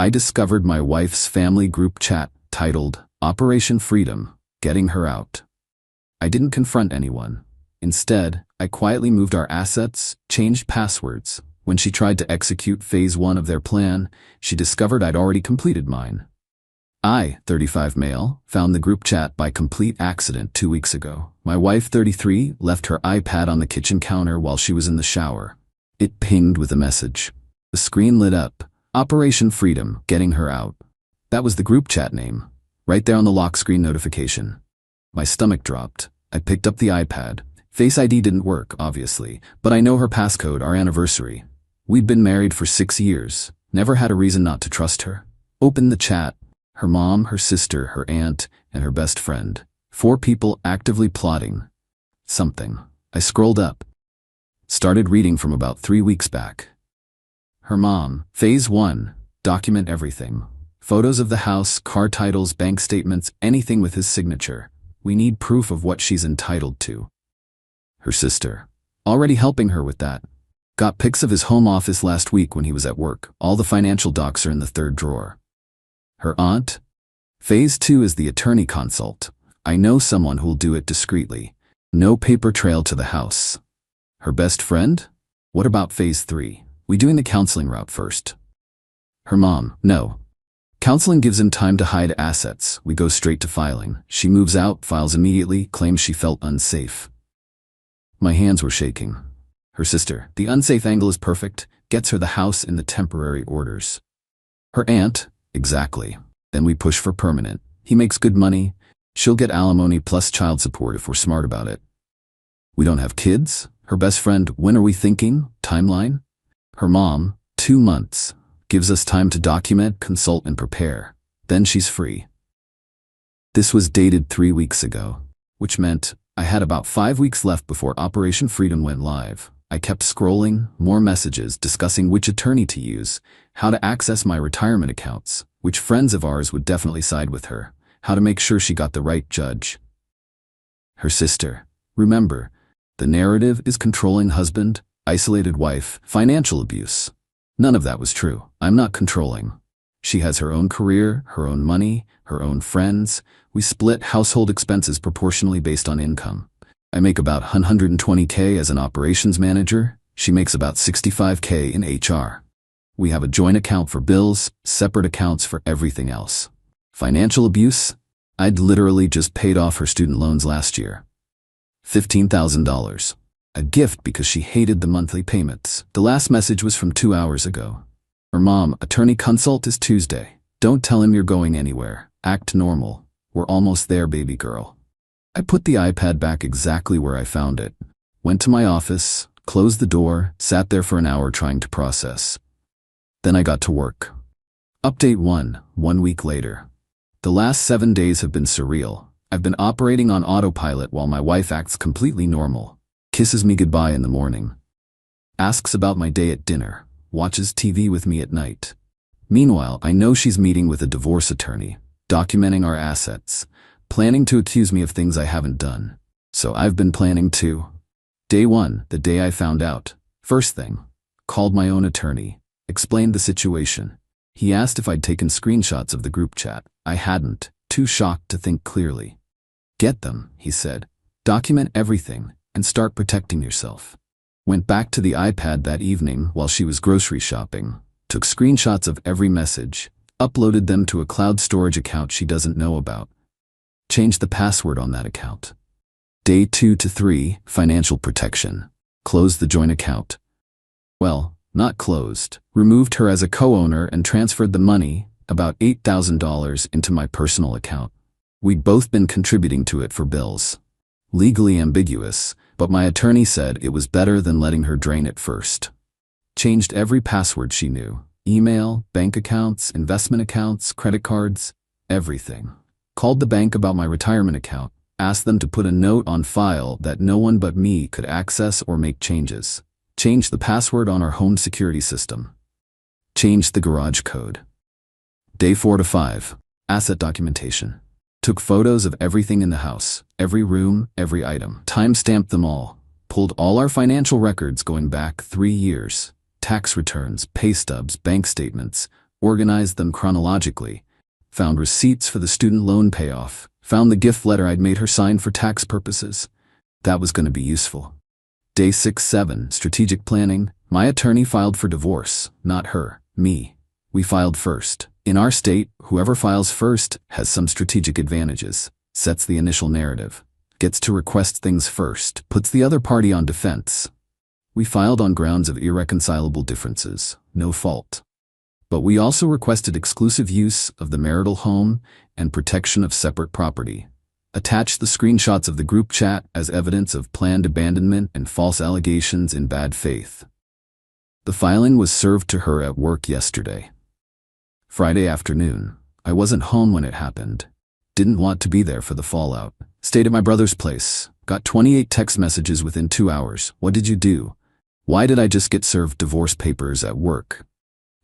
I discovered my wife's family group chat titled Operation Freedom, Getting Her Out. I didn't confront anyone. Instead, I quietly moved our assets, changed passwords. When she tried to execute phase 1 of their plan, she discovered I'd already completed mine. I, 35 male, found the group chat by complete accident 2 weeks ago. My wife, 33, left her iPad on the kitchen counter while she was in the shower. It pinged with a message. The screen lit up. Operation Freedom, Getting Her Out. That was the group chat name, right there on the lock screen notification. My stomach dropped. I picked up the iPad. Face ID didn't work, obviously, but I know her passcode, our anniversary. We'd been married for 6 years. Never had a reason not to trust her. Opened the chat. Her mom, her sister, her aunt, and her best friend. 4 people actively plotting something. I scrolled up. Started reading from about 3 weeks back. Her mom, phase 1, document everything. Photos of the house, car titles, bank statements, anything with his signature. We need proof of what she's entitled to. Her sister, already helping her with that. Got pics of his home office last week when he was at work. All the financial docs are in the 3rd drawer. Her aunt? Phase 2 is the attorney consult. I know someone who'll do it discreetly. No paper trail to the house. Her best friend? What about phase 3? We doing the counseling route first? Her mom? No. Counseling gives him time to hide assets. We go straight to filing. She moves out, files immediately, claims she felt unsafe. My hands were shaking. Her sister? The unsafe angle is perfect. Gets her the house in the temporary orders. Her aunt? Exactly. Then we push for permanent. He makes good money. She'll get alimony plus child support if we're smart about it. We don't have kids? Her best friend, when are we thinking? Timeline? Her mom, 2 months. Gives us time to document, consult, and prepare. Then she's free. This was dated 3 weeks ago, which meant I had about 5 weeks left before Operation Freedom went live. I kept scrolling, more messages discussing which attorney to use, how to access my retirement accounts, which friends of ours would definitely side with her, how to make sure she got the right judge. Her sister. Remember, the narrative is controlling husband, isolated wife, financial abuse. None of that was true. I'm not controlling. She has her own career, her own money, her own friends. We split household expenses proportionally based on income. I make about $120K as an operations manager. She makes about $65K in HR. We have a joint account for bills, separate accounts for everything else. Financial abuse? I'd literally just paid off her student loans last year. $15,000. A gift because she hated the monthly payments. The last message was from 2 hours ago. Her mom, attorney consult is Tuesday. Don't tell him you're going anywhere. Act normal. We're almost there, baby girl. I put the iPad back exactly where I found it. Went to my office, closed the door, sat there for an hour trying to process. Then I got to work. Update 1, 1 week later. The last 7 days have been surreal. I've been operating on autopilot while my wife acts completely normal. Kisses me goodbye in the morning. Asks about my day at dinner. Watches TV with me at night. Meanwhile, I know she's meeting with a divorce attorney, documenting our assets, planning to accuse me of things I haven't done. So I've been planning too. Day 1, the day I found out. First thing, called my own attorney, explained the situation. He asked if I'd taken screenshots of the group chat. I hadn't, too shocked to think clearly. Get them, he said. Document everything and start protecting yourself. Went back to the iPad that evening while she was grocery shopping, took screenshots of every message, uploaded them to a cloud storage account she doesn't know about. Changed the password on that account. Day 2 to 3, financial protection. Closed the joint account. Well, not closed. Removed her as a co-owner and transferred the money, about $8,000, into my personal account. We'd both been contributing to it for bills. Legally ambiguous, but my attorney said it was better than letting her drain it first. Changed every password she knew. Email, bank accounts, investment accounts, credit cards, everything. Called the bank about my retirement account, asked them to put a note on file that no one but me could access or make changes. Changed the password on our home security system. Changed the garage code. Day 4 to 5, asset documentation. Took photos of everything in the house, every room, every item. Time-stamped them all. Pulled all our financial records going back 3 years. Tax returns, pay stubs, bank statements, organized them chronologically, found receipts for the student loan payoff, found the gift letter I'd made her sign for tax purposes. That was going to be useful. Day 6-7, strategic planning. My attorney filed for divorce, not her, me. We filed first. In our state, whoever files first has some strategic advantages, sets the initial narrative, gets to request things first, puts the other party on defense. We filed on grounds of irreconcilable differences, no fault. But we also requested exclusive use of the marital home and protection of separate property. Attached the screenshots of the group chat as evidence of planned abandonment and false allegations in bad faith. The filing was served to her at work yesterday. Friday afternoon. I wasn't home when it happened. Didn't want to be there for the fallout. Stayed at my brother's place. Got 28 text messages within 2 hours. What did you do? Why did I just get served divorce papers at work?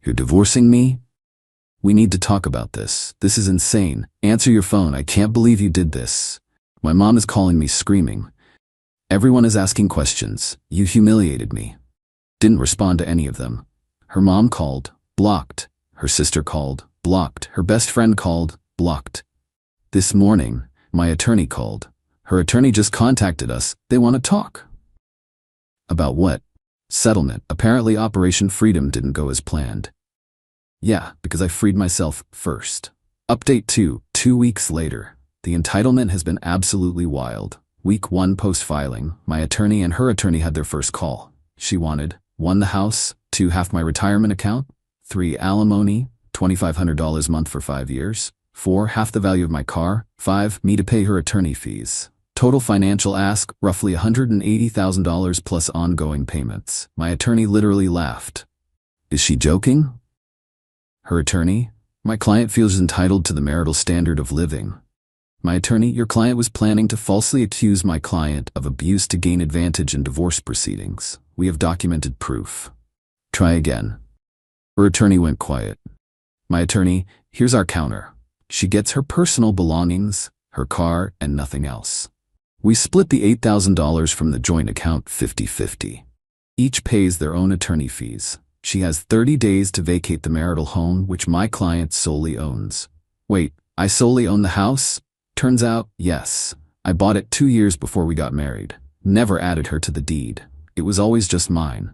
You're divorcing me? We need to talk about this. This is insane. Answer your phone. I can't believe you did this. My mom is calling me screaming. Everyone is asking questions. You humiliated me. Didn't respond to any of them. Her mom called, blocked. Her sister called, blocked. Her best friend called, blocked. This morning, my attorney called. Her attorney just contacted us. They want to talk. About what? Settlement. Apparently Operation Freedom didn't go as planned. Yeah, because I freed myself first. Update 2. 2 weeks later. The entitlement has been absolutely wild. Week 1 post-filing, my attorney and her attorney had their first call. She wanted 1. The house, 2. Half my retirement account, 3. Alimony, $2,500 a month for 5 years, 4. Half the value of my car, 5. Me to pay her attorney fees. Total financial ask, roughly $180,000 plus ongoing payments. My attorney literally laughed. Is she joking? Her attorney, my client feels entitled to the marital standard of living. My attorney, your client was planning to falsely accuse my client of abuse to gain advantage in divorce proceedings. We have documented proof. Try again. Her attorney went quiet. My attorney, here's our counter. She gets her personal belongings, her car, and nothing else. We split the $8,000 from the joint account 50-50. Each pays their own attorney fees. She has 30 days to vacate the marital home, which my client solely owns. Wait, I solely own the house? Turns out, yes. I bought it 2 years before we got married. Never added her to the deed. It was always just mine.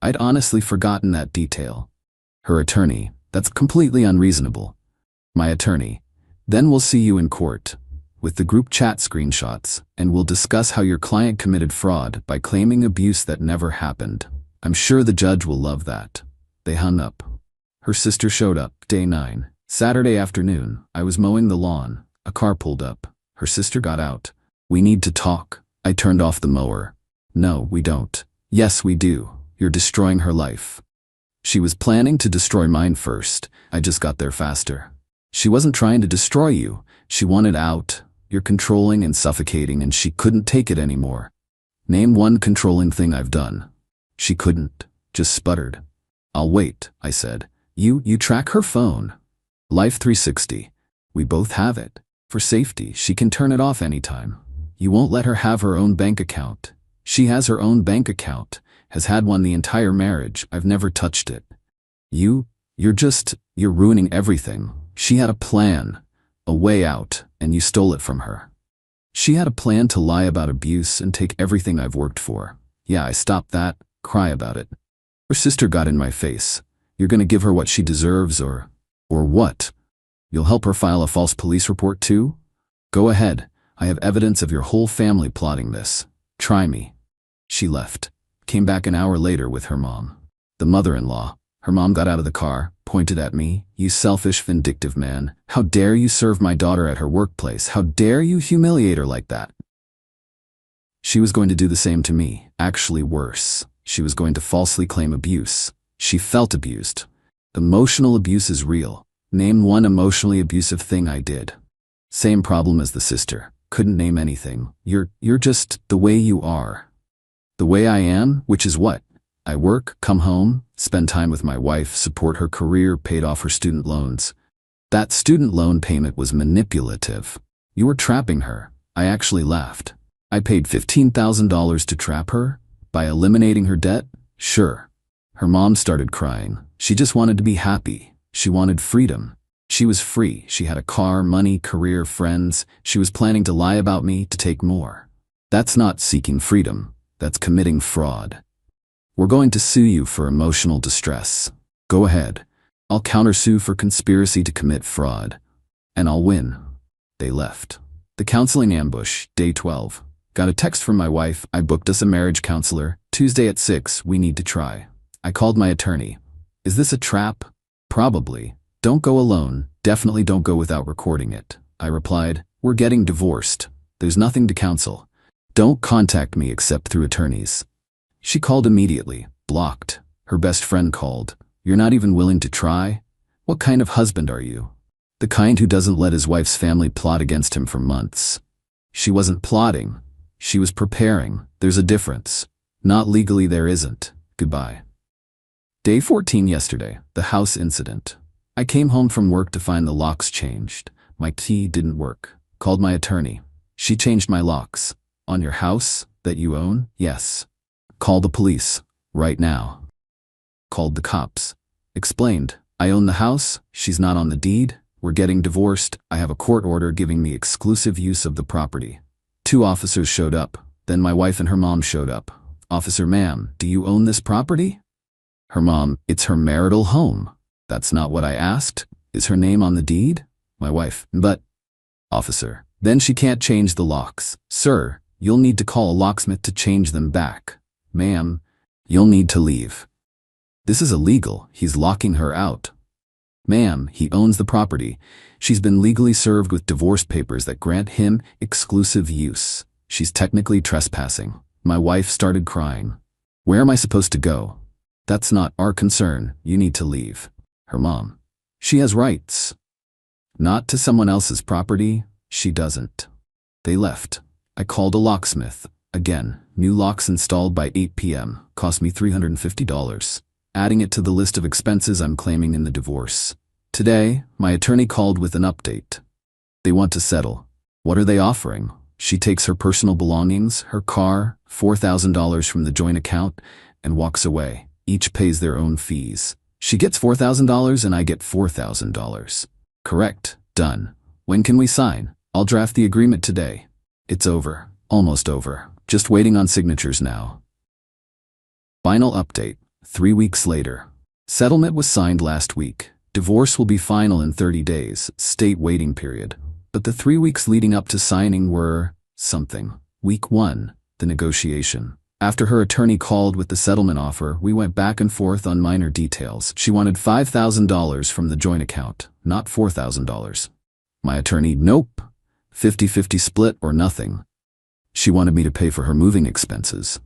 I'd honestly forgotten that detail. Her attorney, that's completely unreasonable. My attorney, then we'll see you in court with the group chat screenshots, and we'll discuss how your client committed fraud by claiming abuse that never happened. I'm sure the judge will love that. They hung up. Her sister showed up, day 9. Saturday afternoon, I was mowing the lawn. A car pulled up. Her sister got out. We need to talk. I turned off the mower. No, we don't. Yes, we do. You're destroying her life. She was planning to destroy mine first. I just got there faster. She wasn't trying to destroy you. She wanted out. You're controlling and suffocating, and she couldn't take it anymore. Name one controlling thing I've done. She couldn't, just sputtered. I'll wait, I said. You track her phone. Life 360. We both have it. For safety, she can turn it off anytime. You won't let her have her own bank account. She has her own bank account, has had one the entire marriage. I've never touched it. You're ruining everything. She had a plan, a way out, and you stole it from her. She had a plan to lie about abuse and take everything I've worked for. Yeah, I stopped that. Cry about it. Her sister got in my face. You're gonna give her what she deserves or what? You'll help her file a false police report too? Go ahead. I have evidence of your whole family plotting this. Try me. She left. Came back an hour later with her mom. The mother-in-law. Her mom got out of the car, pointed at me. You selfish, vindictive man. How dare you serve my daughter at her workplace? How dare you humiliate her like that? She was going to do the same to me. Actually worse. She was going to falsely claim abuse. She felt abused. Emotional abuse is real. Name one emotionally abusive thing I did. Same problem as the sister. Couldn't name anything. You're just the way you are. The way I am, which is what? I work, come home, spend time with my wife, support her career, paid off her student loans. That student loan payment was manipulative. You were trapping her. I actually laughed. I paid $15,000 to trap her? By eliminating her debt? Sure. Her mom started crying. She just wanted to be happy. She wanted freedom. She was free. She had a car, money, career, friends. She was planning to lie about me to take more. That's not seeking freedom. That's committing fraud. We're going to sue you for emotional distress. Go ahead. I'll countersue for conspiracy to commit fraud. And I'll win. They left. The counseling ambush, day 12. Got a text from my wife. I booked us a marriage counselor. Tuesday at 6, we need to try. I called my attorney. Is this a trap? Probably. Don't go alone. Definitely don't go without recording it. I replied, we're getting divorced. There's nothing to counsel. Don't contact me except through attorneys. She called immediately. Blocked. Her best friend called. You're not even willing to try? What kind of husband are you? The kind who doesn't let his wife's family plot against him for months. She wasn't plotting. She was preparing. There's a difference. Not legally, there isn't. Goodbye. Day 14 yesterday, the house incident. I came home from work to find the locks changed. My key didn't work. Called my attorney. She changed my locks. On your house that you own? Yes. Call the police. Right now. Called the cops. Explained. I own the house. She's not on the deed. We're getting divorced. I have a court order giving me exclusive use of the property. 2 officers showed up. Then my wife and her mom showed up. Officer, ma'am, do you own this property? Her mom, it's her marital home. That's not what I asked. Is her name on the deed? My wife, but... Officer, then she can't change the locks. Sir, you'll need to call a locksmith to change them back. Ma'am, you'll need to leave. This is illegal. He's locking her out. Ma'am, he owns the property. She's been legally served with divorce papers that grant him exclusive use. She's technically trespassing. My wife started crying. Where am I supposed to go? That's not our concern. You need to leave. Her mom. She has rights. Not to someone else's property. She doesn't. They left. I called a locksmith. Again, new locks installed by 8 p.m. Cost me $350. Adding it to the list of expenses I'm claiming in the divorce. Today, my attorney called with an update. They want to settle. What are they offering? She takes her personal belongings, her car, $4,000 from the joint account, and walks away. Each pays their own fees. She gets $4,000 and I get $4,000. Correct. Done. When can we sign? I'll draft the agreement today. It's over. Almost over. Just waiting on signatures now. Final update. 3 weeks later. Settlement was signed last week. Divorce will be final in 30 days. State waiting period. But the 3 weeks leading up to signing were something. Week 1. The negotiation. After her attorney called with the settlement offer, we went back and forth on minor details. She wanted $5,000 from the joint account, not $4,000. My attorney, nope. 50-50 split or nothing. She wanted me to pay for her moving expenses.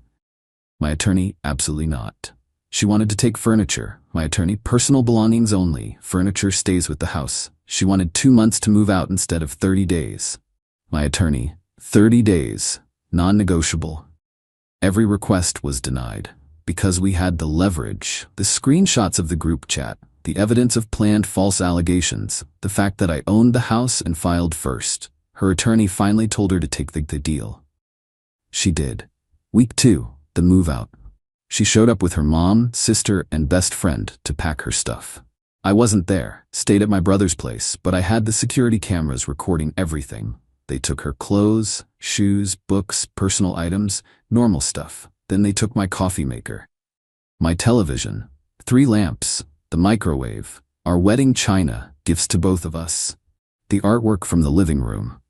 My attorney, absolutely not. She wanted to take furniture. My attorney, personal belongings only. Furniture stays with the house. She wanted 2 months to move out instead of 30 days. My attorney, 30 days, non-negotiable. Every request was denied. Because we had the leverage, the screenshots of the group chat, the evidence of planned false allegations, the fact that I owned the house and filed first. Her attorney finally told her to take the deal. She did. Week 2, the move out. She showed up with her mom, sister, and best friend to pack her stuff. I wasn't there, stayed at my brother's place, but I had the security cameras recording everything. They took her clothes, shoes, books, personal items, normal stuff. Then they took my coffee maker, my television, 3 lamps, the microwave, our wedding china, gifts to both of us, the artwork from the living room.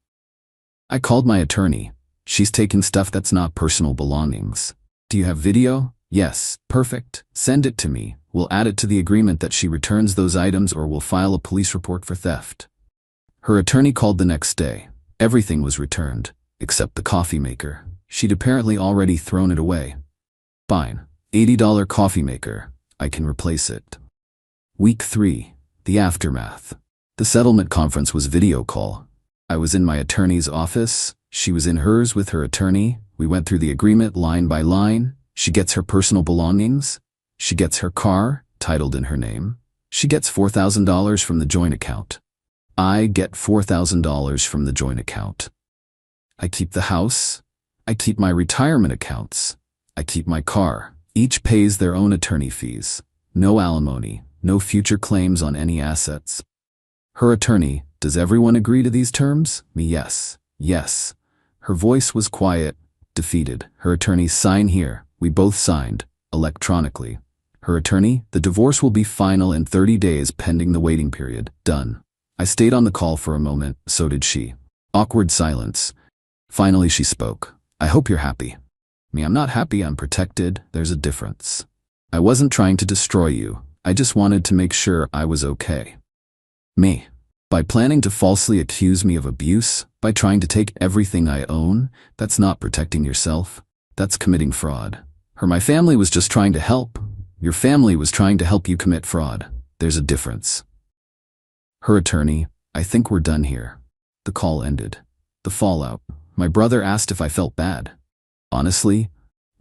I called my attorney. She's taking stuff that's not personal belongings. Do you have video? Yes, perfect. Send it to me. We'll add it to the agreement that she returns those items or we'll file a police report for theft. Her attorney called the next day. Everything was returned, except the coffee maker. She'd apparently already thrown it away. Fine. $80 coffee maker. I can replace it. Week 3. The aftermath. The settlement conference was video call. I was in my attorney's office. She was in hers with her attorney. We went through the agreement line by line. She gets her personal belongings. She gets her car, titled in her name. She gets $4,000 from the joint account. I get $4,000 from the joint account. I keep the house. I keep my retirement accounts. I keep my car. Each pays their own attorney fees. No alimony, no future claims on any assets. Her attorney, does everyone agree to these terms? Me, yes. Yes. Her voice was quiet, defeated. Her attorney, sign here. We both signed, electronically. Her attorney, the divorce will be final in 30 days pending the waiting period. Done. I stayed on the call for a moment, so did she. Awkward silence. Finally she spoke. I hope you're happy. Me, I'm not happy, I'm protected. There's a difference. I wasn't trying to destroy you. I just wanted to make sure I was okay. Me. By planning to falsely accuse me of abuse, by trying to take everything I own, that's not protecting yourself. That's committing fraud. Her, my family was just trying to help. Your family was trying to help you commit fraud. There's a difference. Her attorney, I think we're done here. The call ended. The fallout. My brother asked if I felt bad. Honestly,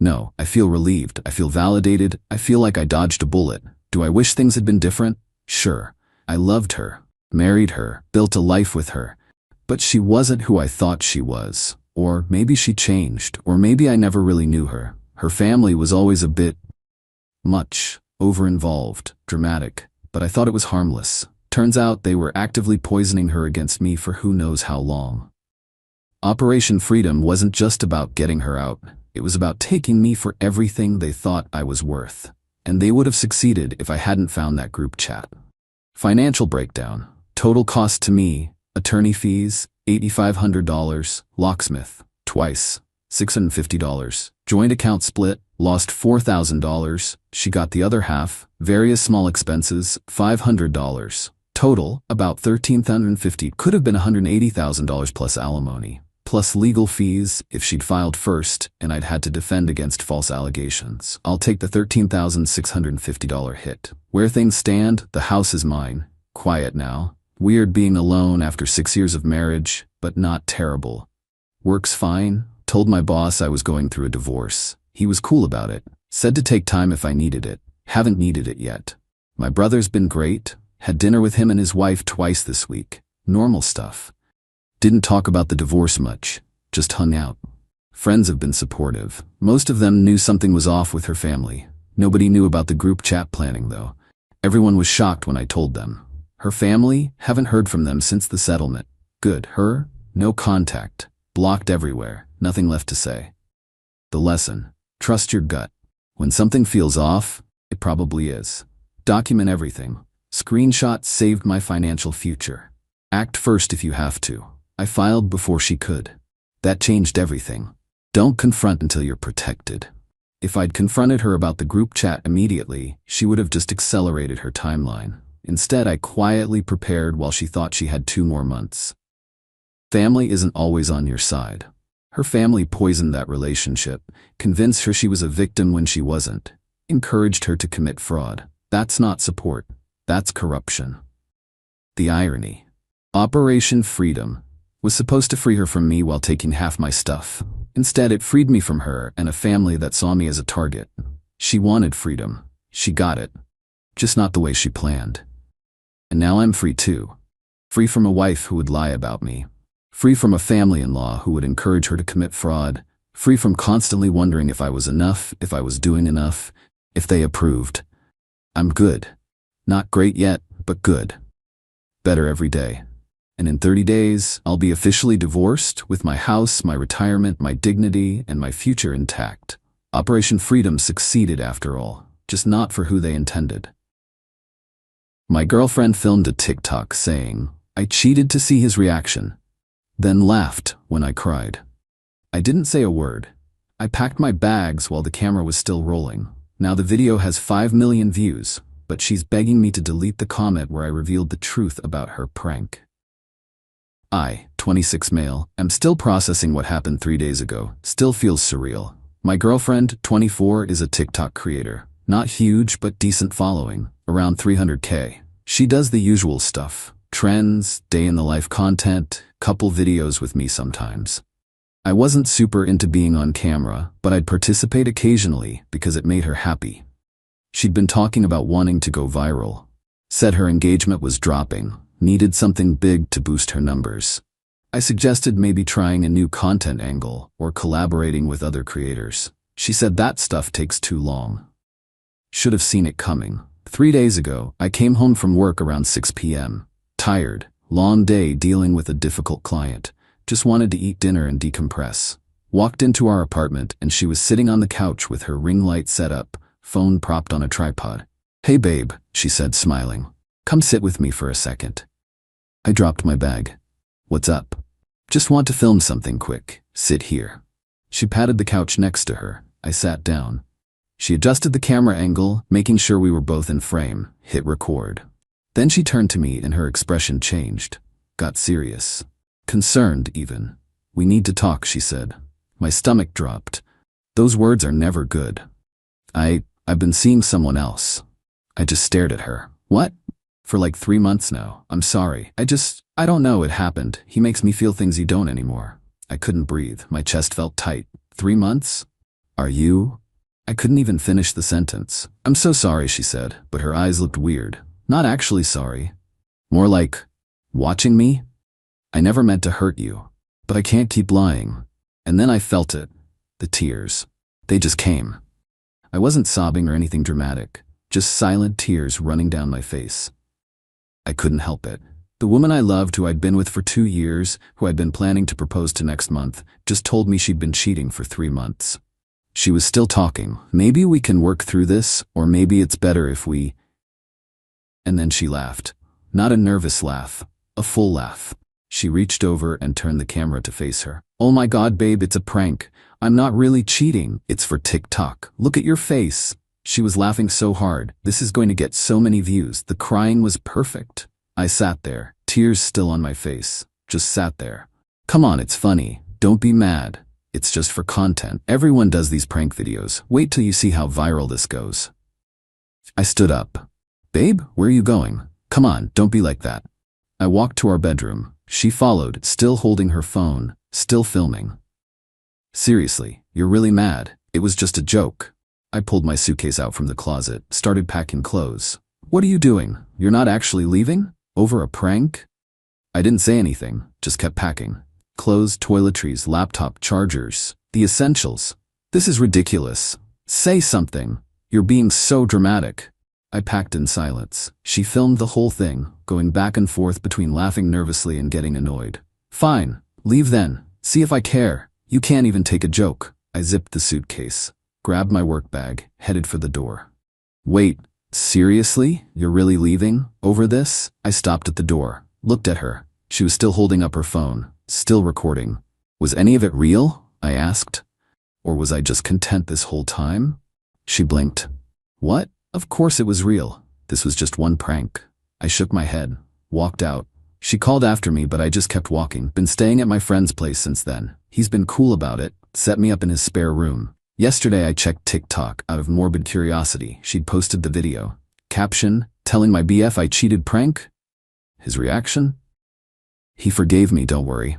no, I feel relieved. I feel validated. I feel like I dodged a bullet. Do I wish things had been different? Sure. I loved her, married her, built a life with her. But she wasn't who I thought she was. Or maybe she changed, or maybe I never really knew her. Her family was always a bit much, over-involved, dramatic, but I thought it was harmless. Turns out they were actively poisoning her against me for who knows how long. Operation Freedom wasn't just about getting her out. It was about taking me for everything they thought I was worth. And they would have succeeded if I hadn't found that group chat. Financial breakdown. Total cost to me, attorney fees, $8,500, locksmith, twice, $650, joint account split, lost $4,000, she got the other half, various small expenses, $500. Total, about $13,050, could have been $180,000 plus alimony, plus legal fees if she'd filed first and I'd had to defend against false allegations. I'll take the $13,650 hit. Where things stand, the house is mine. Quiet now. Weird being alone after 6 years of marriage, but not terrible. Works fine. Told my boss I was going through a divorce. He was cool about it. Said to take time if I needed it. Haven't needed it yet. My brother's been great. Had dinner with him and his wife twice this week. Normal stuff. Didn't talk about the divorce much. Just hung out. Friends have been supportive. Most of them knew something was off with her family. Nobody knew about the group chat planning though. Everyone was shocked when I told them. Her family, haven't heard from them since the settlement. Good. Her, no contact. Blocked everywhere. Nothing left to say. The lesson. Trust your gut. When something feels off, it probably is. Document everything. Screenshots saved my financial future. Act first if you have to. I filed before she could. That changed everything. Don't confront until you're protected. If I'd confronted her about the group chat immediately, she would have just accelerated her timeline. Instead, I quietly prepared while she thought she had 2 more months. Family isn't always on your side. Her family poisoned that relationship, convinced her she was a victim when she wasn't, encouraged her to commit fraud. That's not support. That's corruption. The irony. Operation Freedom was supposed to free her from me while taking half my stuff. Instead, it freed me from her and a family that saw me as a target. She wanted freedom. She got it. Just not the way she planned. And now I'm free too. Free from a wife who would lie about me. Free from a family-in-law who would encourage her to commit fraud. Free from constantly wondering if I was enough, if I was doing enough, if they approved. I'm good. Not great yet, but good. Better every day. And in 30 days, I'll be officially divorced with my house, my retirement, my dignity, and my future intact. Operation Freedom succeeded after all, just not for who they intended. My girlfriend filmed a TikTok saying, I cheated to see his reaction, then laughed when I cried. I didn't say a word. I packed my bags while the camera was still rolling. Now the video has 5 million views, but she's begging me to delete the comment where I revealed the truth about her prank. I, 26 male, am still processing what happened 3 days ago. Still feels surreal. My girlfriend, 24, is a TikTok creator. Not huge, but decent following. Around 300K. She does the usual stuff. Trends, day-in-the-life content, couple videos with me sometimes. I wasn't super into being on camera, but I'd participate occasionally because it made her happy. She'd been talking about wanting to go viral. Said her engagement was dropping. Needed something big to boost her numbers. I suggested maybe trying a new content angle or collaborating with other creators. She said that stuff takes too long. Should have seen it coming. 3 days ago, I came home from work around 6 p.m. Tired, long day dealing with a difficult client. Just wanted to eat dinner and decompress. Walked into our apartment and she was sitting on the couch with her ring light set up, phone propped on a tripod. "Hey babe," she said, smiling. "Come sit with me for a second." I dropped my bag. "What's up?" "Just want to film something quick. Sit here." She patted the couch next to her. I sat down. She adjusted the camera angle, making sure we were both in frame, hit record. Then she turned to me and her expression changed. Got serious. Concerned, even. "We need to talk," she said. My stomach dropped. Those words are never good. I've been seeing someone else." I just stared at her. "What?" "For like 3 months now. I'm sorry. I don't know, it happened. He makes me feel things you don't anymore." I couldn't breathe. My chest felt tight. 3 months? "Are you?" I couldn't even finish the sentence. "I'm so sorry," she said, but her eyes looked weird. Not actually sorry. More like, watching me? "I never meant to hurt you. But I can't keep lying." And then I felt it. The tears. They just came. I wasn't sobbing or anything dramatic. Just silent tears running down my face. I couldn't help it. The woman I loved, who I'd been with for 2 years, who I'd been planning to propose to next month, just told me she'd been cheating for 3 months. She was still talking. "Maybe we can work through this, or maybe it's better if we..." And then she laughed. Not a nervous laugh, a full laugh. She reached over and turned the camera to face her. "Oh my God, babe, it's a prank. I'm not really cheating. It's for TikTok. Look at your face." She was laughing so hard. "This is going to get so many views." The crying was perfect. I sat there, tears still on my face. Just sat there. "Come on, it's funny. Don't be mad. It's just for content. Everyone does these prank videos. Wait till you see how viral this goes." I stood up. "Babe, where are you going? Come on, don't be like that." I walked to our bedroom. She followed, still holding her phone, still filming. "Seriously, you're really mad? It was just a joke." I pulled my suitcase out from the closet, started packing clothes. "What are you doing? You're not actually leaving? Over a prank?" I didn't say anything, just kept packing. Clothes, toiletries, laptop, chargers, the essentials. "This is ridiculous. Say something. You're being so dramatic." I packed in silence. She filmed the whole thing, going back and forth between laughing nervously and getting annoyed. "Fine, leave then. See if I care. You can't even take a joke." I zipped the suitcase, grabbed my work bag, headed for the door. "Wait, seriously? You're really leaving? Over this?" I stopped at the door, looked at her. She was still holding up her phone, still recording. "Was any of it real?" I asked. "Or was I just content this whole time?" She blinked. "What? Of course it was real. This was just one prank." I shook my head, walked out. She called after me, but I just kept walking. Been staying at my friend's place since then. He's been cool about it, set me up in his spare room. Yesterday I checked TikTok out of morbid curiosity. She'd posted the video. Caption, "Telling my BF I cheated prank?" His reaction? "He forgave me, don't worry."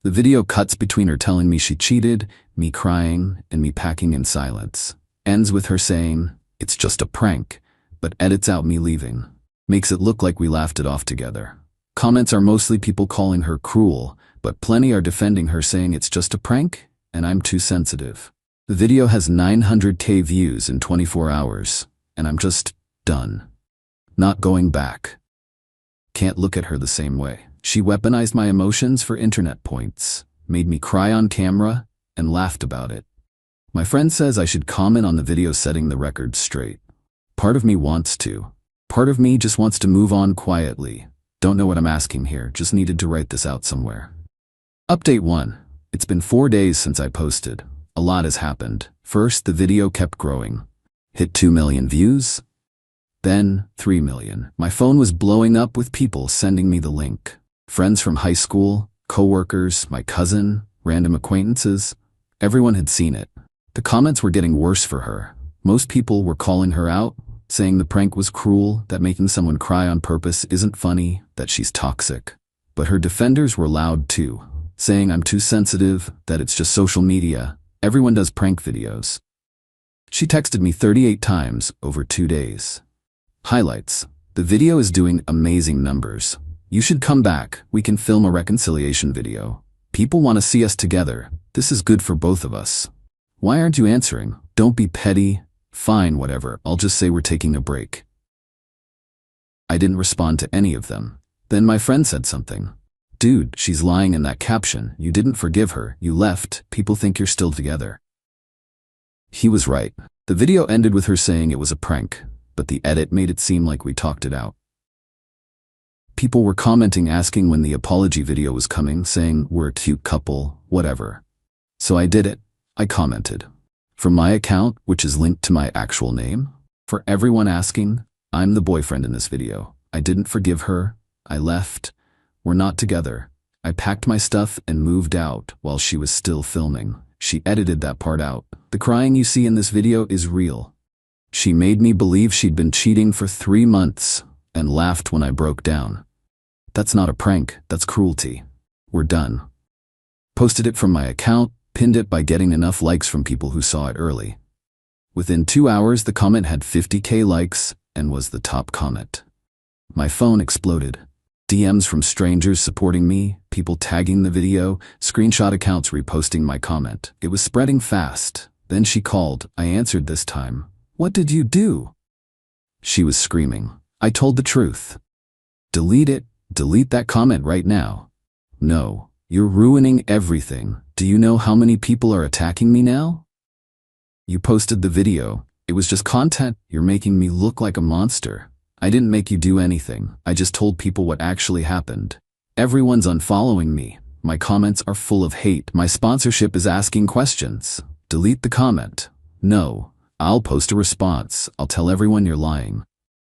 The video cuts between her telling me she cheated, me crying, and me packing in silence. Ends with her saying, "It's just a prank," but edits out me leaving. Makes it look like we laughed it off together. Comments are mostly people calling her cruel, but plenty are defending her, saying it's just a prank, and I'm too sensitive. The video has 900K views in 24 hours, and I'm just done. Not going back. Can't look at her the same way. She weaponized my emotions for internet points, made me cry on camera, and laughed about it. My friend says I should comment on the video, setting the record straight. Part of me wants to. Part of me just wants to move on quietly. Don't know what I'm asking here, just needed to write this out somewhere. Update 1. It's been 4 days since I posted. A lot has happened. First, the video kept growing. Hit 2 million views. Then, 3 million. My phone was blowing up with people sending me the link. Friends from high school, coworkers, my cousin, random acquaintances. Everyone had seen it. The comments were getting worse for her. Most people were calling her out, saying the prank was cruel, that making someone cry on purpose isn't funny, that she's toxic. But her defenders were loud too, saying I'm too sensitive, that it's just social media. Everyone does prank videos. She texted me 38 times over 2 days. Highlights. The video is doing amazing numbers. You should come back. We can film a reconciliation video. People want to see us together. This is good for both of us. Why aren't you answering? Don't be petty. Fine, whatever. I'll just say we're taking a break. I didn't respond to any of them. Then my friend said something. Dude, she's lying in that caption. You didn't forgive her. You left. People think you're still together. He was right. The video ended with her saying it was a prank, but the edit made it seem like we talked it out. People were commenting asking when the apology video was coming, saying we're a cute couple, whatever. So I did it. I commented. From my account, which is linked to my actual name. For everyone asking, I'm the boyfriend in this video. I didn't forgive her. I left. We're not together. I packed my stuff and moved out while she was still filming. She edited that part out. The crying you see in this video is real. She made me believe she'd been cheating for 3 months and laughed when I broke down. That's not a prank, that's cruelty. We're done. Posted it from my account, pinned it by getting enough likes from people who saw it early. Within 2 hours, the comment had 50K likes and was the top comment. My phone exploded. DMs from strangers supporting me, people tagging the video, screenshot accounts reposting my comment. It was spreading fast. Then she called. I answered this time. What did you do? She was screaming. I told the truth. Delete it. Delete that comment right now. No, you're ruining everything. Do you know how many people are attacking me now? You posted the video. It was just content. You're making me look like a monster. I didn't make you do anything. I just told people what actually happened. Everyone's unfollowing me. My comments are full of hate. My sponsorship is asking questions. Delete the comment. No, I'll post a response. I'll tell everyone you're lying.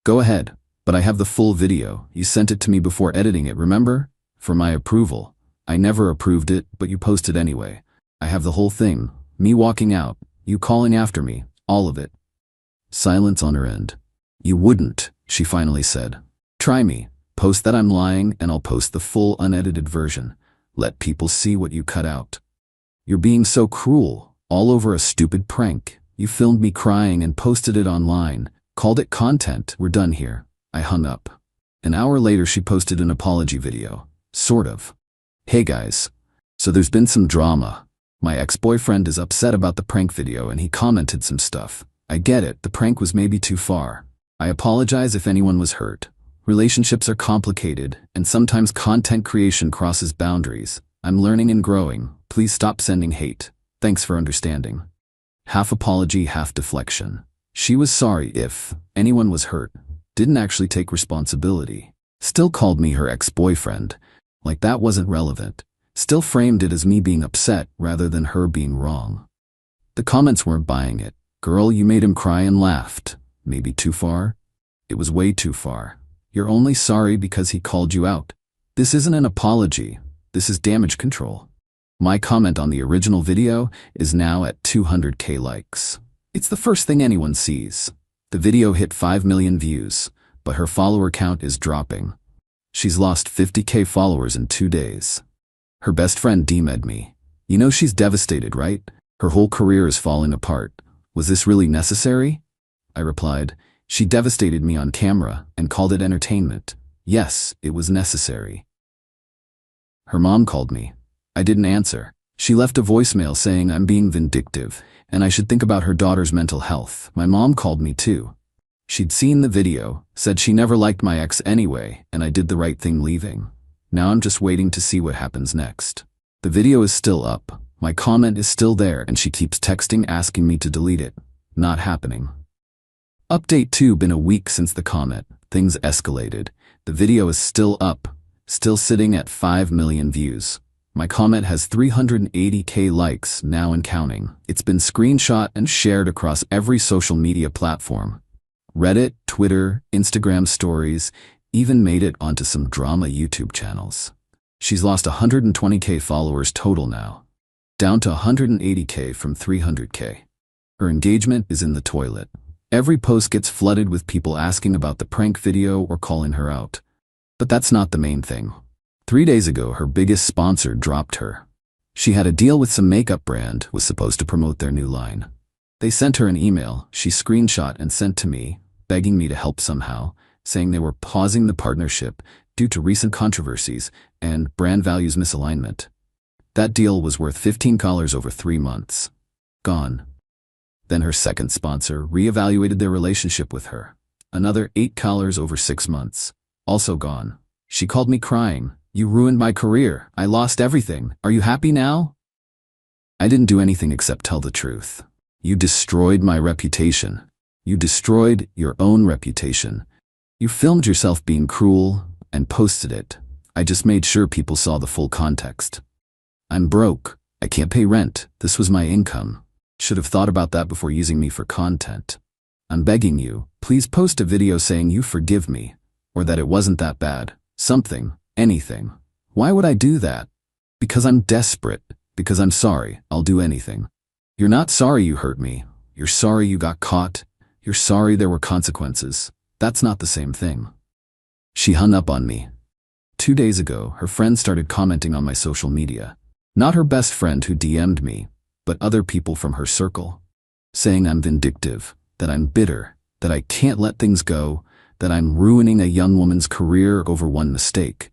Go ahead, but I have the full video. You sent it to me before editing it, remember? For my approval. I never approved it, but you posted anyway. I have the whole thing. Me walking out. You calling after me. All of it. Silence on her end. You wouldn't, she finally said. Try me. Post that I'm lying and I'll post the full unedited version. Let people see what you cut out. You're being so cruel, all over a stupid prank. You filmed me crying and posted it online, called it content. We're done here. I hung up. An hour later she posted an apology video. Sort of. Hey guys. So there's been some drama. My ex-boyfriend is upset about the prank video and he commented some stuff. I get it, the prank was maybe too far. I apologize if anyone was hurt. Relationships are complicated, and sometimes content creation crosses boundaries. I'm learning and growing. Please stop sending hate. Thanks for understanding. Half apology, half deflection. She was sorry if anyone was hurt. Didn't actually take responsibility. Still called me her ex-boyfriend. Like that wasn't relevant. Still framed it as me being upset rather than her being wrong. The comments weren't buying it. Girl, you made him cry and laughed. Maybe too far? It was way too far. You're only sorry because he called you out. This isn't an apology. This is damage control. My comment on the original video is now at 200K likes. It's the first thing anyone sees. The video hit 5 million views, but her follower count is dropping. She's lost 50K followers in 2 days. Her best friend DM'd me. You know she's devastated, right? Her whole career is falling apart. Was this really necessary? I replied, she devastated me on camera and called it entertainment. Yes, it was necessary. Her mom called me. I didn't answer. She left a voicemail saying I'm being vindictive and I should think about her daughter's mental health. My mom called me too. She'd seen the video, said she never liked my ex anyway, and I did the right thing leaving. Now I'm just waiting to see what happens next. The video is still up. My comment is still there and she keeps texting asking me to delete it. Not happening. Update 2, been a week since the comment. Things escalated. The video is still up, still sitting at 5 million views. My comment has 380K likes now and counting. It's been screenshot and shared across every social media platform. Reddit, Twitter, Instagram stories, even made it onto some drama YouTube channels. She's lost 120K followers total now, down to 180K from 300K. Her engagement is in the toilet. Every post gets flooded with people asking about the prank video or calling her out. But that's not the main thing. 3 days ago, her biggest sponsor dropped her. She had a deal with some makeup brand, was supposed to promote their new line. They sent her an email she screenshot and sent to me, begging me to help somehow, saying they were pausing the partnership due to recent controversies and brand values misalignment. That deal was worth $15 over 3 months. Gone. Then her second sponsor reevaluated their relationship with her. Another $8 over 6 months. Also gone. She called me crying. You ruined my career. I lost everything. Are you happy now? I didn't do anything except tell the truth. You destroyed my reputation. You destroyed your own reputation. You filmed yourself being cruel and posted it. I just made sure people saw the full context. I'm broke. I can't pay rent. This was my income. Should have thought about that before using me for content. I'm begging you, please post a video saying you forgive me, or that it wasn't that bad. Something, anything. Why would I do that? Because I'm desperate. Because I'm sorry. I'll do anything. You're not sorry you hurt me. You're sorry you got caught. You're sorry there were consequences. That's not the same thing. She hung up on me. 2 days ago, her friend started commenting on my social media. Not her best friend who DM'd me, but other people from her circle, saying I'm vindictive, that I'm bitter, that I can't let things go, that I'm ruining a young woman's career over one mistake.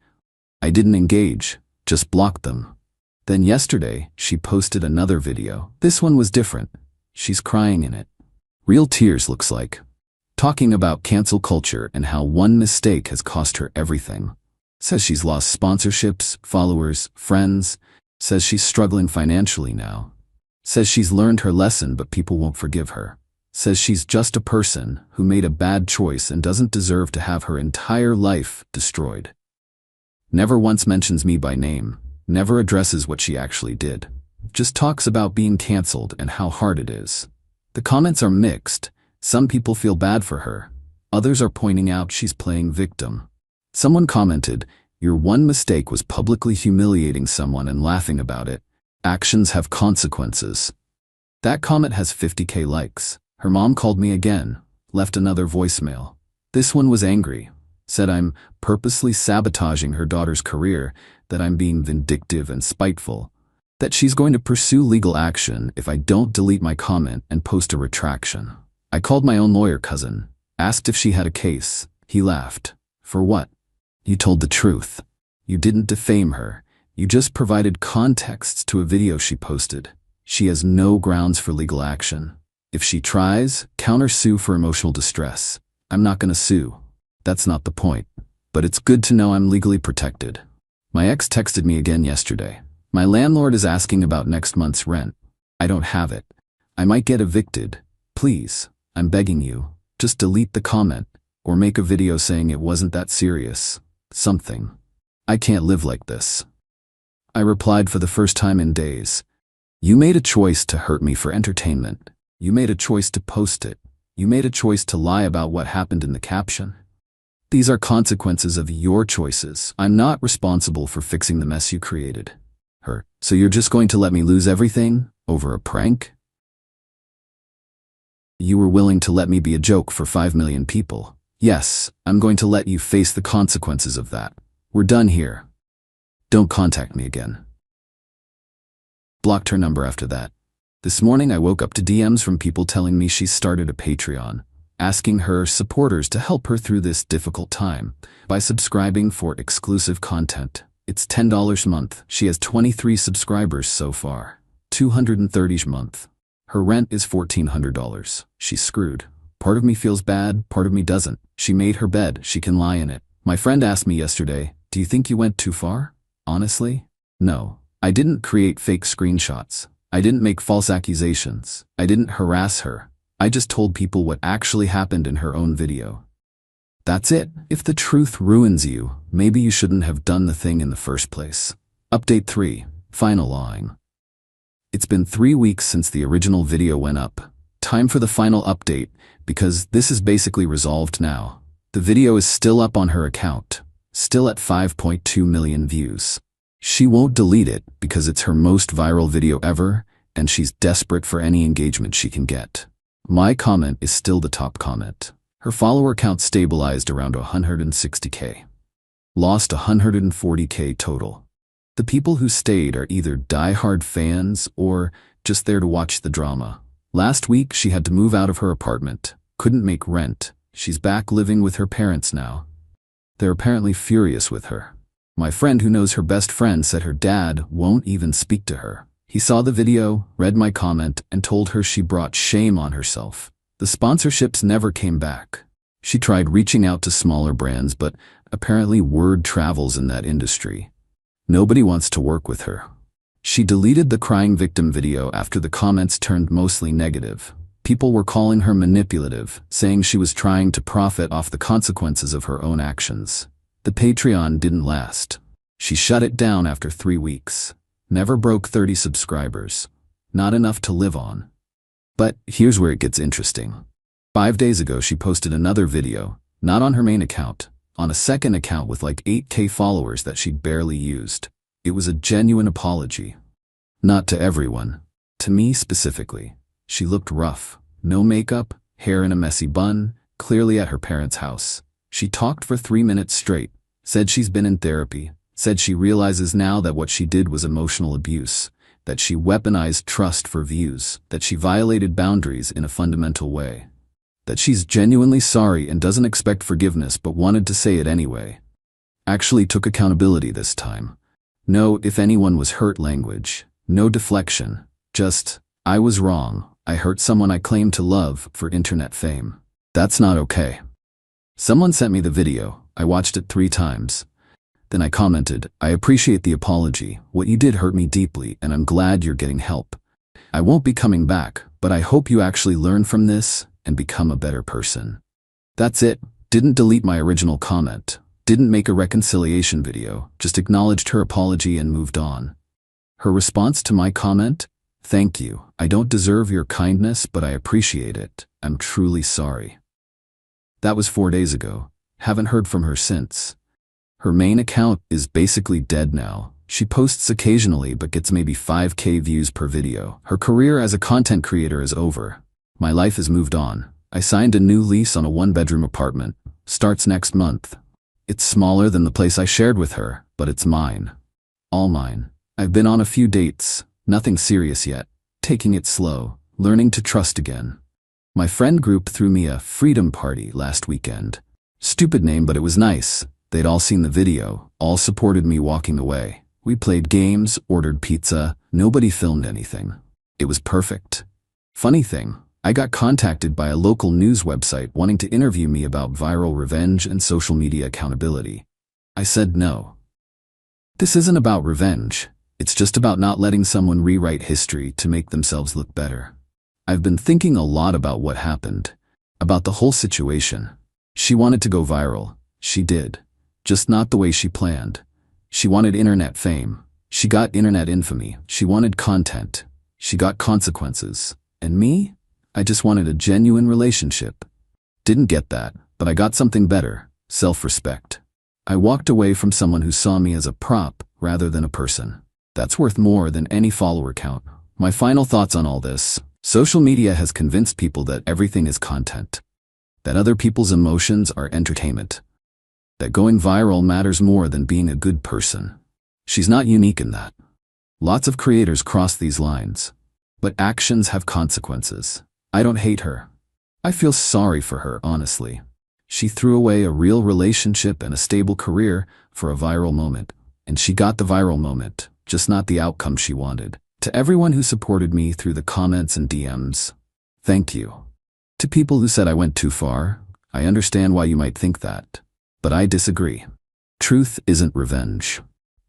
I didn't engage, just blocked them. Then yesterday, she posted another video. This one was different. She's crying in it. Real tears, looks like. Talking about cancel culture and how one mistake has cost her everything. Says she's lost sponsorships, followers, friends. Says she's struggling financially now. Says she's learned her lesson but people won't forgive her. Says she's just a person who made a bad choice and doesn't deserve to have her entire life destroyed. Never once mentions me by name. Never addresses what she actually did. Just talks about being canceled and how hard it is. The comments are mixed. Some people feel bad for her. Others are pointing out she's playing victim. Someone commented, "Your one mistake was publicly humiliating someone and laughing about it. Actions have consequences." That comment has 50K likes. Her mom called me again, left another voicemail. This one was angry. Said I'm purposely sabotaging her daughter's career, that I'm being vindictive and spiteful, that she's going to pursue legal action if I don't delete my comment and post a retraction. I called my own lawyer cousin, asked if she had a case. He laughed. For what? You told the truth. You didn't defame her. You just provided context to a video she posted. She has no grounds for legal action. If she tries, counter-sue for emotional distress. I'm not gonna sue. That's not the point. But it's good to know I'm legally protected. My ex texted me again yesterday. My landlord is asking about next month's rent. I don't have it. I might get evicted. Please, I'm begging you, just delete the comment, or make a video saying it wasn't that serious. Something. I can't live like this. I replied for the first time in days. You made a choice to hurt me for entertainment. You made a choice to post it. You made a choice to lie about what happened in the caption. These are consequences of your choices. I'm not responsible for fixing the mess you created. Her. So you're just going to let me lose everything over a prank? You were willing to let me be a joke for 5 million people. Yes, I'm going to let you face the consequences of that. We're done here. Don't contact me again. Blocked her number after that. This morning I woke up to DMs from people telling me she's started a Patreon, asking her supporters to help her through this difficult time by subscribing for exclusive content. It's $10 a month. She has 23 subscribers so far. $230 a month. Her rent is $1,400. She's screwed. Part of me feels bad, part of me doesn't. She made her bed, she can lie in it. My friend asked me yesterday, "Do you think you went too far?" Honestly, no. I didn't create fake screenshots. I didn't make false accusations. I didn't harass her. I just told people what actually happened in her own video. That's it. If the truth ruins you, maybe you shouldn't have done the thing in the first place. Update 3. Final line. It's been 3 weeks since the original video went up. Time for the final update, because this is basically resolved now. The video is still up on her account, still at 5.2 million views. She won't delete it because it's her most viral video ever, and she's desperate for any engagement she can get. My comment is still the top comment. Her follower count stabilized around 160K. Lost 140K total. The people who stayed are either die-hard fans or just there to watch the drama. Last week she had to move out of her apartment, couldn't make rent. She's back living with her parents now. They're apparently furious with her. My friend who knows her best friend said her dad won't even speak to her. He saw the video, read my comment, and told her she brought shame on herself. The sponsorships never came back. She tried reaching out to smaller brands, but apparently word travels in that industry. Nobody wants to work with her. She deleted the crying victim video after the comments turned mostly negative. People were calling her manipulative, saying she was trying to profit off the consequences of her own actions. The Patreon didn't last. She shut it down after 3 weeks. Never broke 30 subscribers. Not enough to live on. But here's where it gets interesting. 5 days ago she posted another video, not on her main account, on a second account with like 8K followers that she'd barely used. It was a genuine apology. Not to everyone. To me specifically. She looked rough. No makeup, hair in a messy bun, clearly at her parents' house. She talked for 3 minutes straight, said she's been in therapy, said she realizes now that what she did was emotional abuse, that she weaponized trust for views, that she violated boundaries in a fundamental way, that she's genuinely sorry and doesn't expect forgiveness but wanted to say it anyway. Actually took accountability this time. No "if anyone was hurt" language. No deflection. Just, I was wrong. I hurt someone I claim to love for internet fame. That's not okay. Someone sent me the video. I watched it 3 times. Then I commented, I appreciate the apology. What you did hurt me deeply, and I'm glad you're getting help. I won't be coming back, but I hope you actually learn from this and become a better person. That's it. Didn't delete my original comment. Didn't make a reconciliation video. Just acknowledged her apology and moved on. Her response to my comment? Thank you. I don't deserve your kindness, but I appreciate it. I'm truly sorry. That was 4 days ago. Haven't heard from her since. Her main account is basically dead now. She posts occasionally but gets maybe 5K views per video. Her career as a content creator is over. My life has moved on. I signed a new lease on a 1-bedroom apartment. Starts next month. It's smaller than the place I shared with her, but it's mine. All mine. I've been on a few dates. Nothing serious yet. Taking it slow. Learning to trust again. My friend group threw me a freedom party last weekend. Stupid name, but it was nice. They'd all seen the video, all supported me walking away. We played games, ordered pizza, nobody filmed anything. It was perfect. Funny thing, I got contacted by a local news website wanting to interview me about viral revenge and social media accountability. I said no. This isn't about revenge. It's just about not letting someone rewrite history to make themselves look better. I've been thinking a lot about what happened, about the whole situation. She wanted to go viral. She did. Just not the way she planned. She wanted internet fame. She got internet infamy. She wanted content. She got consequences. And me? I just wanted a genuine relationship. Didn't get that, but I got something better, self-respect. I walked away from someone who saw me as a prop rather than a person. That's worth more than any follower count. My final thoughts on all this. Social media has convinced people that everything is content. That other people's emotions are entertainment. That going viral matters more than being a good person. She's not unique in that. Lots of creators cross these lines. But actions have consequences. I don't hate her. I feel sorry for her, honestly. She threw away a real relationship and a stable career for a viral moment. And she got the viral moment, just not the outcome she wanted. To everyone who supported me through the comments and DMs, thank you. To people who said I went too far, I understand why you might think that. But I disagree. Truth isn't revenge.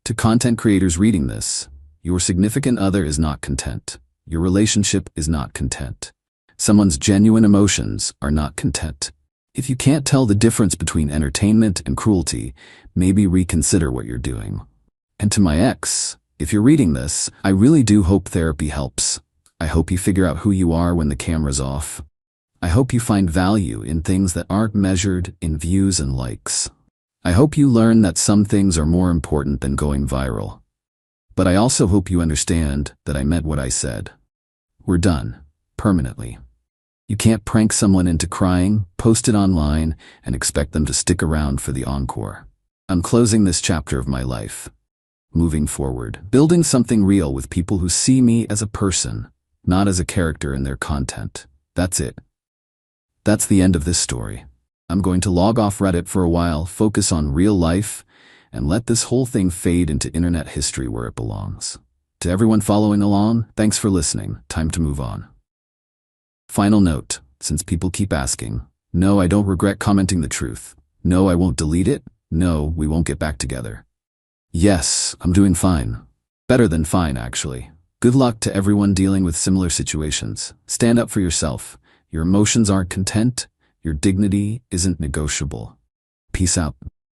To content creators reading this, your significant other is not content. Your relationship is not content. Someone's genuine emotions are not content. If you can't tell the difference between entertainment and cruelty, maybe reconsider what you're doing. And to my ex, if you're reading this, I really do hope therapy helps. I hope you figure out who you are when the camera's off. I hope you find value in things that aren't measured in views and likes. I hope you learn that some things are more important than going viral. But I also hope you understand that I meant what I said. We're done. Permanently. You can't prank someone into crying, post it online, and expect them to stick around for the encore. I'm closing this chapter of my life. Moving forward, building something real with people who see me as a person, not as a character in their content. That's it. That's the end of this story. I'm going to log off Reddit for a while, focus on real life, and let this whole thing fade into internet history where it belongs. To everyone following along, thanks for listening. Time to move on. Final note, since people keep asking, No, I don't regret commenting the truth. No, I won't delete it. No, we won't get back together. Yes, I'm doing fine. Better than fine, actually. Good luck to everyone dealing with similar situations. Stand up for yourself. Your emotions aren't content. Your dignity isn't negotiable. Peace out.